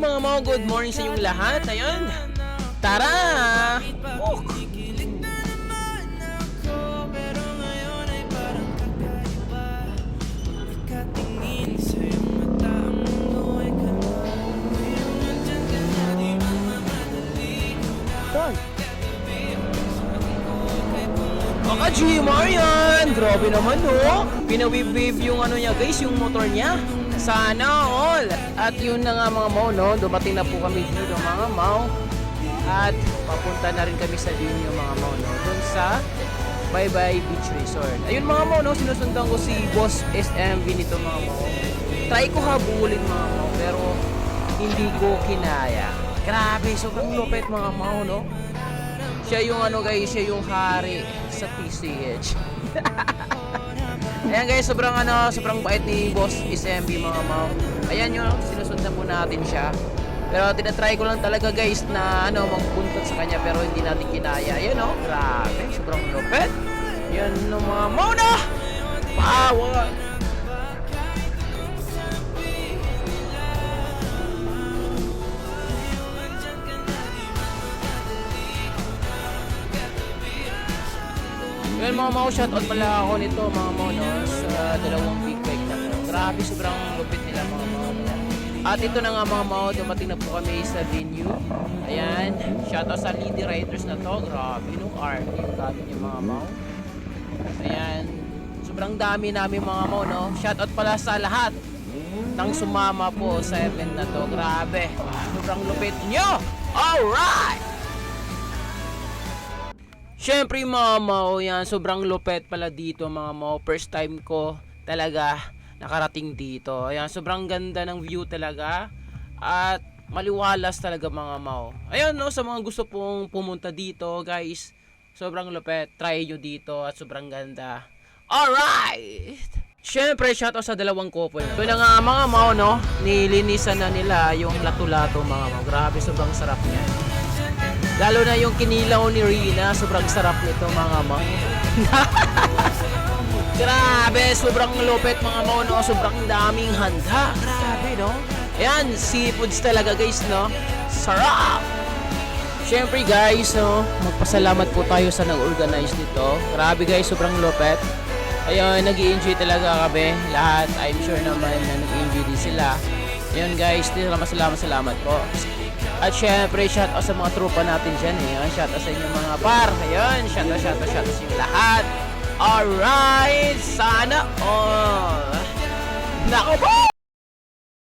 mga mau, good morning sa inyong lahat. Ayun, tara! Baka GMR yan! Grabe naman no! Pinawave-wave yung ano niya guys, yung motor niya. Sana all! At yun na nga mga mau no, dumating na po kami dito mga mau. At papunta na rin kami sa Linyo mga mau no, dun sa Bye Bye Beach Resort. Ayun mga mau no, sinusundan ko si Boss SMV nito mga mau. Try ko habulin mga mau pero hindi ko kinaya. Grabe, sobrang lupit mga mau no. Siya yung ano guys, siya yung hari sa PCH. Ayan guys, sobrang bait ni Boss SMB mga mau. Ayan yun, sinusundan po natin siya. Pero tinatry ko lang talaga guys na magpuntot sa kanya pero hindi natin kinaya. Ayan o, grabe, sobrang lupit. Yan no mga mau na! Power! Well mga mau, shoutout pala ako nito mga mau no, sa dalawang big bike na to. Grabe, sobrang lupit nila mga mau. At ito na nga mga mau, dumating na po kami sa venue. Ayan, shoutout sa Lady Riders na to. Grabe no, RT yung gamit yung mga mau. Ayan, sobrang dami namin mga mau no. Shoutout pala sa lahat ng sumama po sa event na to. Grabe, sobrang lupit nyo. Alright! Siyempre mga mau, yan, sobrang lupet pala dito mga mau. First time ko talaga nakarating dito. Ayan, sobrang ganda ng view talaga. At maliwalas talaga mga mau. Ayan no, sa mga gusto pong pumunta dito guys, sobrang lupet. Try nyo dito at sobrang ganda. Alright! Siyempre, shoutout sa dalawang couple. Ito na nga mga mau no, nilinisan na nila yung lato-lato mga mau. Grabe, sobrang sarap niya. Lalo na yung kinilaw ni Rina, sobrang sarap nito mga mau. Grabe, sobrang lupit mga mau no, sobrang daming handa. Grabe no. Ayan, seafoods talaga guys no. Sarap! Siyempre guys no, magpasalamat po tayo sa nag-organize nito. Grabe guys, sobrang lupit. Ayun, nag-i-enjoy talaga kami lahat. I'm sure naman na nag-i-enjoy din sila. Ayun guys, salamat po. At syempre, shoutout sa mga tropa natin dyan. Ayan, shoutout sa inyo mga par. Ayan, shoutout sa inyo lahat. Alright, sana all. Nako po!